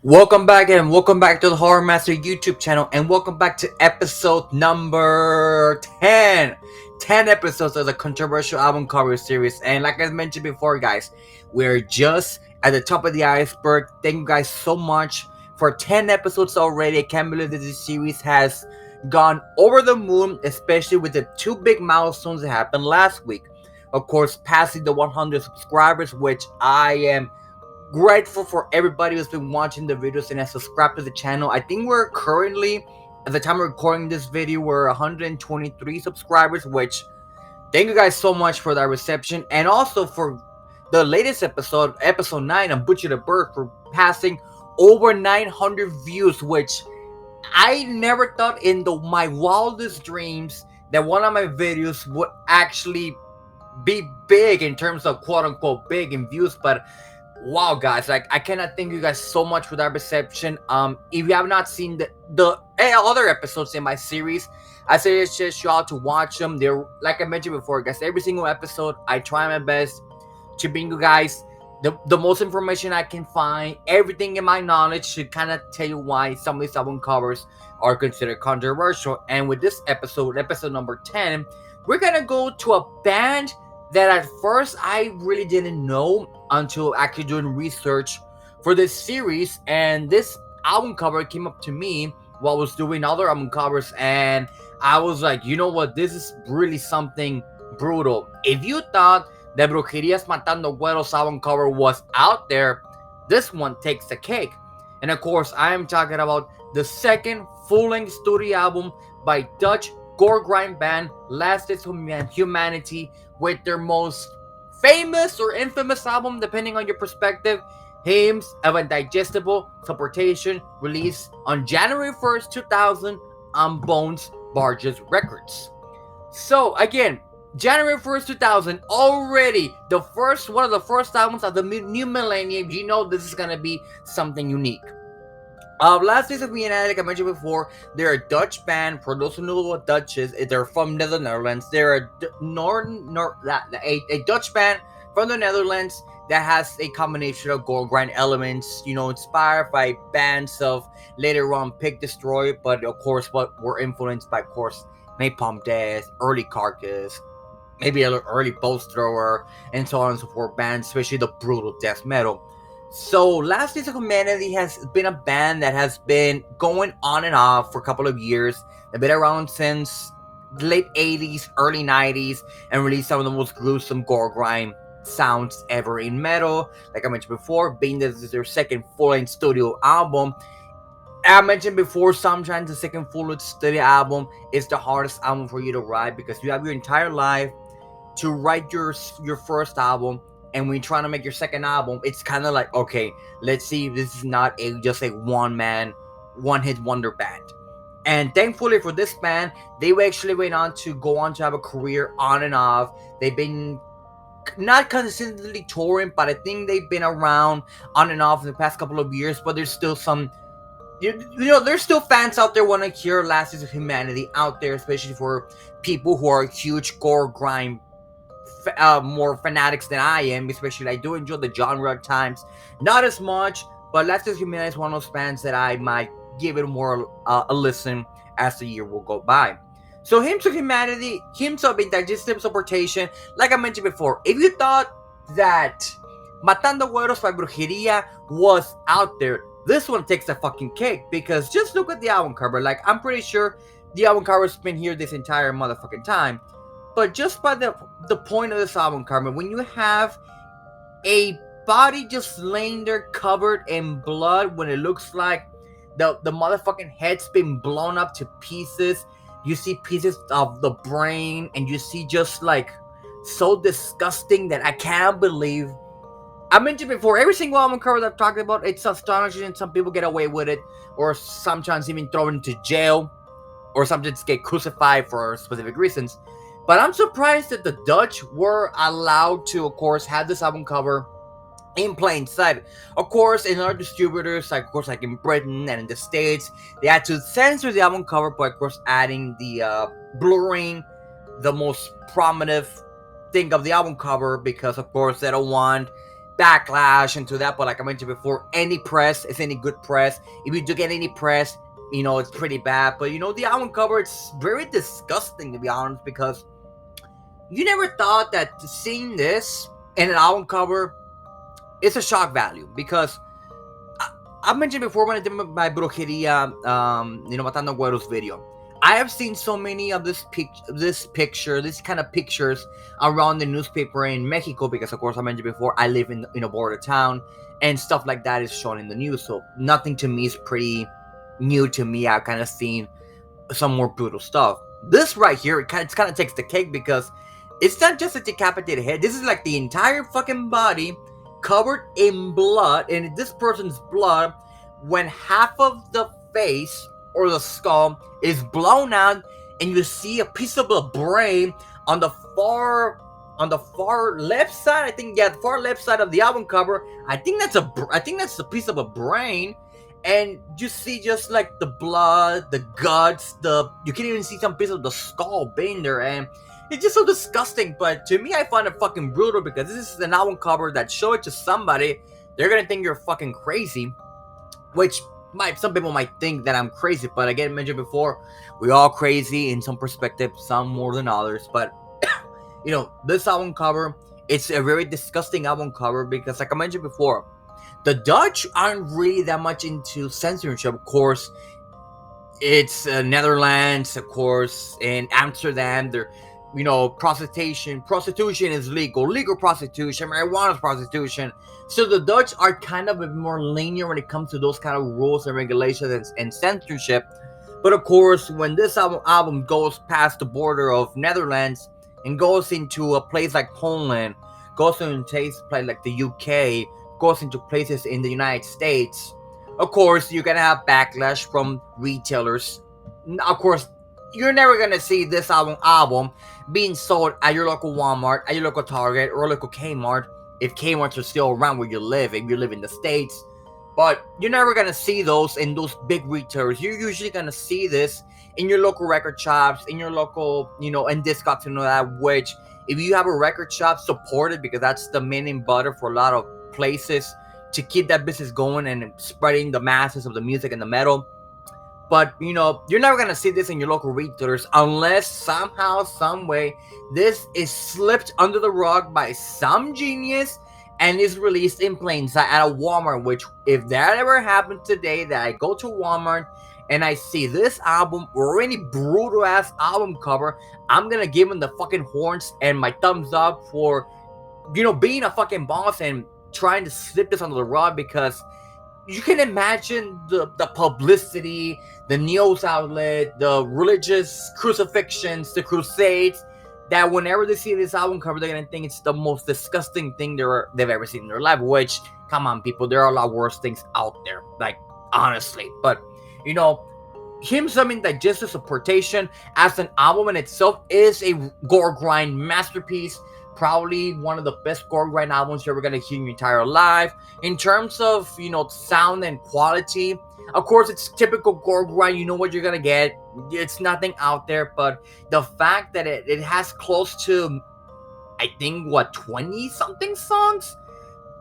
Welcome back to the Horror Master YouTube channel, and welcome back to episode number 10. 10 episodes of the controversial album cover series. And like I mentioned before, guys, we're just at the top of the iceberg. Thank you guys so much for 10 episodes already. I can't believe that this series has gone over the moon, especially with the two big milestones that happened last week. Of course, passing the 100 subscribers, which I am grateful for everybody who's been watching the videos and has subscribed to the channel. I think we're currently, at the time of recording this video, we're 123 subscribers, which thank you guys so much for that reception, and also for the latest episode, episode 9 of Butcher the Bird, for passing over 900 views, which I never thought in my wildest dreams that one of my videos would actually be big in terms of quote unquote big in views. But wow, guys, like, I cannot thank you guys so much for that reception. If you have not seen the other episodes in my series, I suggest you all to watch them. They're, like I mentioned before, guys, every single episode I try my best to bring you guys the most information I can find. Everything in my knowledge should kind of tell you why some of these album covers are considered controversial. And with this episode number 10, we're gonna go to a band that at first I really didn't know until actually doing research for this series. And this album cover came up to me while I was doing other album covers, and I was like, you know what, this is really something brutal. If you thought that Brujerías Matando Güeros album cover was out there, this one takes the cake. And of course, I am talking about the second full-length studio album by Dutch Goregrind band Last Days of Humanity, with their most famous or infamous album, depending on your perspective, Hymns of Indigestible, Suppuration, released on January 1st, 2000 on Bones Barges Records. So again, January 1st, 2000, already one of the first albums of the new millennium. You know this is gonna be something unique. Last Days of Humanity, like I mentioned before, they're a Dutch band. For those who know what Dutch is, they're from the Netherlands. They're a Dutch band from the Netherlands that has a combination of Goregrind elements, inspired by bands of later on Pig Destroy, but of course, what were influenced by, of course, Napalm Death, early Carcass, maybe a little early Bolt Thrower, and so on and so forth bands, especially the brutal death metal. So Last Days of Humanity has been a band that has been going on and off for a couple of years. They've been around since the late 80s, early 90s, and released some of the most gruesome Goregrind sounds ever in metal. Like I mentioned before, being this is their second full-length studio album. I mentioned before, sometimes the second full-length studio album is the hardest album for you to write, because you have your entire life to write your first album, and when you're trying to make your second album, it's kind of like, okay, let's see if this is not just a one-hit wonder band. And thankfully for this band, they actually went on to go on to have a career on and off. They've been not consistently touring, but I think they've been around on and off in the past couple of years. But there's still some, there's still fans out there want to hear Last Days of Humanity out there, especially for people who are huge Goregrind more fanatics than I am. Especially, I do enjoy the genre at times, not as much, but Last Days of Humanity is one of those bands that I might give it more a listen as the year will go by. So Hymns of Humanity, Hymns of Indigestible, Suppuration, like I mentioned before, if you thought that Matando Güeros by Brujería was out there, this one takes the fucking cake, because just look at the album cover. Like, I'm pretty sure the album cover's been here this entire motherfucking time. But just by the point of this album cover, when you have a body just laying there covered in blood, when it looks like the motherfucking head's been blown up to pieces, you see pieces of the brain, and you see just like so disgusting that I can't believe. I mentioned before, every single album cover that I've talked about, it's astonishing, and some people get away with it, or sometimes even thrown into jail, or sometimes get crucified for specific reasons. But I'm surprised that the Dutch were allowed to, of course, have this album cover in plain sight. Of course, in other distributors, like in Britain and in the States, they had to censor the album cover, but of course adding the blurring the most prominent thing of the album cover, because of course they don't want backlash into that. But like I mentioned before, any press is any good press. If you do get any press, it's pretty bad. But the album cover, it's very disgusting, to be honest, because you never thought that seeing this in an album cover is a shock value. Because I mentioned before when I did my brujeria, Matando Güeros video, I have seen so many of this kind of pictures around the newspaper in Mexico, because of course I mentioned before I live in a border town, and stuff like that is shown in the news. So nothing to me is pretty new to me. I've kind of seen some more brutal stuff. This right here, it kind of takes the cake, because it's not just a decapitated head. This is like the entire fucking body covered in blood, and this person's blood, when half of the face or the skull is blown out, and you see a piece of the brain on the far left side. I think, yeah, the far left side of the album cover. I think that's a piece of a brain, and you see just like the blood, the guts, you can even see some piece of the skull being there, and it's just so disgusting. But to me, I find it fucking brutal, because this is an album cover that show it to somebody, they're gonna think you're fucking crazy, which some people might think that I'm crazy. But again, mentioned before, we all crazy in some perspective, some more than others. But this album cover, it's a very disgusting album cover, because like I mentioned before, the Dutch aren't really that much into censorship. Of course, it's Netherlands, of course, in Amsterdam, they're prostitution is legal prostitution, marijuana is prostitution. So the Dutch are kind of a bit more lenient when it comes to those kind of rules and regulations and censorship. But of course, when this album goes past the border of Netherlands and goes into a place like Poland, goes into a place like the UK, goes into places in the United States, of course, you're gonna have backlash from retailers. Of course, you're never gonna see this album being sold at your local Walmart, at your local Target, or local Kmart, if Kmarts are still around where you live, if you live in the States. But you're never gonna see those in those big retailers. You're usually gonna see this in your local record shops, in your local, and Discogs and all that. Which, if you have a record shop, support it, because that's the main and butter for a lot of places to keep that business going and spreading the masses of the music and the metal. But you're never gonna see this in your local retailers, unless somehow, some way, this is slipped under the rug by some genius and is released in plain sight at a Walmart. Which, if that ever happened today, that I go to Walmart and I see this album or any brutal ass album cover, I'm gonna give him the fucking horns and my thumbs up for being a fucking boss and trying to slip this under the rug. Because you can imagine the publicity, the news outlet, the religious crucifixions, the crusades, that whenever they see this album cover, they're gonna think it's the most disgusting thing they've ever seen in their life. Which, come on, people, there are a lot worse things out there, like, honestly. But him summing Indigestible Suppuration as an album in itself is a Goregrind masterpiece. Probably one of the best Goregrind albums you're ever gonna hear in your entire life. In terms of, sound and quality, of course, it's typical Goregrind. You know what you're gonna get. It's nothing out there. But the fact that it has close to, I think, 20-something songs?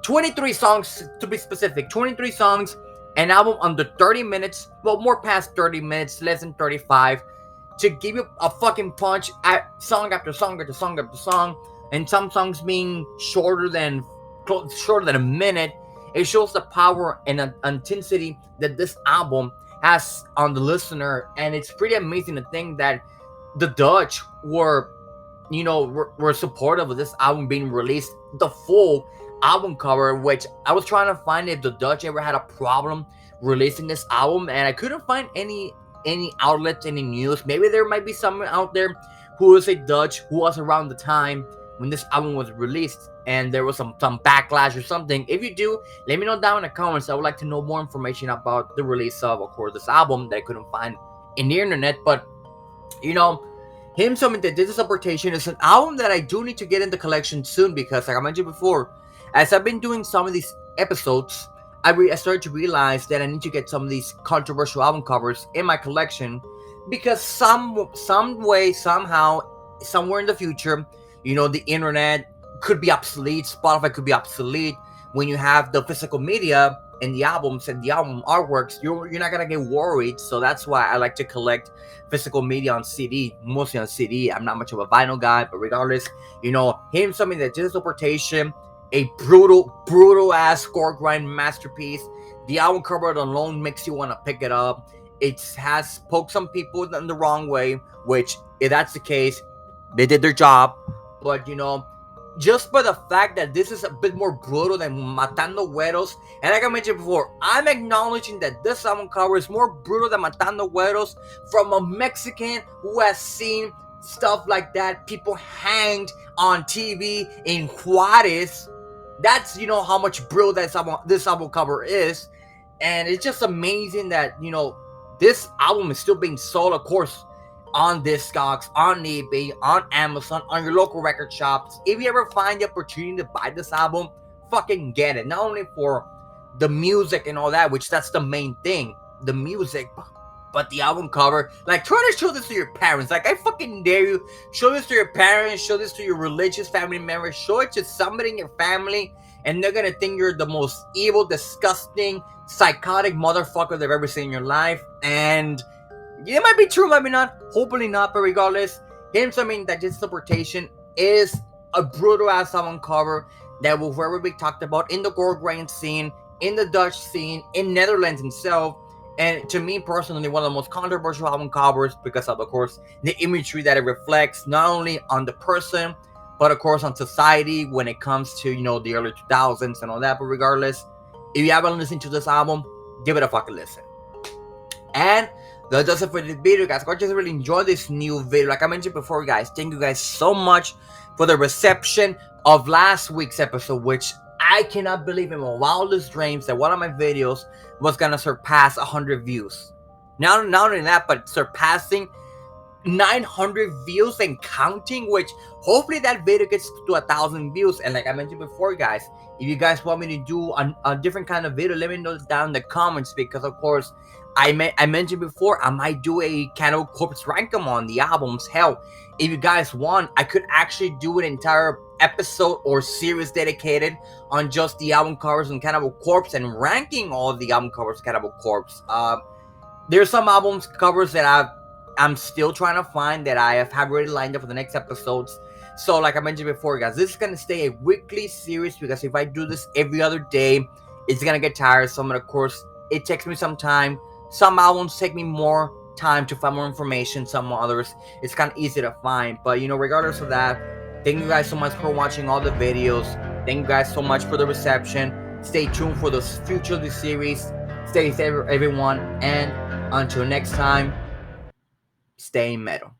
23 songs, to be specific. 23 songs. An album under 30 minutes. Well, more past 30 minutes, less than 35. To give you a fucking punch at song after song after song after song. And some songs being shorter than a minute. It shows the power and intensity that this album has on the listener. And it's pretty amazing to think that the Dutch were supportive of this album being released, the full album cover. Which I was trying to find if the Dutch ever had a problem releasing this album, and I couldn't find any outlets, any news. Maybe there might be someone out there who is a Dutch, who was around the time when this album was released, and there was some backlash or something. If you do, let me know down in the comments. I would like to know more information about the release of course, this album that I couldn't find in the internet. But him something that did this Suppuration is an album that I do need to get in the collection soon, because like I mentioned before, as I've been doing some of these episodes, I started to realize that I need to get some of these controversial album covers in my collection, because some way, somehow, somewhere in the future, the internet could be obsolete, Spotify could be obsolete, when you have the physical media and the albums and the album artworks, you're not gonna get worried. So that's why I like to collect physical media on CD, mostly on CD. I'm not much of a vinyl guy, but regardless, here's something that just interpretation, a brutal ass Goregrind masterpiece. The album cover alone makes you want to pick it up. It has poked some people in the wrong way, which if that's the case, they did their job. But just for the fact that this is a bit more brutal than Matando Güeros, and like I mentioned before, I'm acknowledging that this album cover is more brutal than Matando Güeros from a Mexican who has seen stuff like that, people hanged on TV in Juarez. That's how much brutal this album cover is, and it's just amazing that this album is still being sold, of course, on Discogs, on eBay, on Amazon, on your local record shops. If you ever find the opportunity to buy this album, fucking get it. Not only for the music and all that, which that's the main thing, the music, but the album cover. Like, try to show this to your parents. Like, I fucking dare you. Show this to your parents, show this to your religious family members, show it to somebody in your family, and they're gonna think you're the most evil, disgusting, psychotic motherfucker they've ever seen in your life. And it might be true, maybe not, hopefully not, but regardless, here's something that just interpretation is a brutal ass album cover that will forever be talked about in the Goregrind scene, in the Dutch scene, in Netherlands itself. And to me personally, one of the most controversial album covers because of course, the imagery that it reflects, not only on the person, but of course on society when it comes to, the early 2000s and all that. But regardless, if you haven't listened to this album, give it a fucking listen. And that does it for this video, guys. I just really enjoyed this new video. Like I mentioned before, guys, thank you guys so much for the reception of last week's episode, which I cannot believe in my wildest dreams that one of my videos was gonna surpass 100 views. Not only that, but surpassing 900 views and counting, which hopefully that video gets to 1,000 views. And like I mentioned before, guys, if you guys want me to do a different kind of video, let me know down in the comments, because of course I mentioned before, I might do a Cannibal Corpse rank 'em on the albums. Hell, if you guys want, I could actually do an entire episode or series dedicated on just the album covers and Cannibal Corpse and ranking all of the album covers Cannibal Corpse. There's some albums covers that I'm still trying to find that I have already lined up for the next episodes. So like I mentioned before, guys, this is going to stay a weekly series, because if I do this every other day, it's going to get tiresome. And of course, it takes me some time. Some albums take me more time to find more information. Some others, it's kind of easy to find. But, regardless of that, thank you guys so much for watching all the videos. Thank you guys so much for the reception. Stay tuned for the future of the series. Stay safe, everyone. And until next time, stay metal.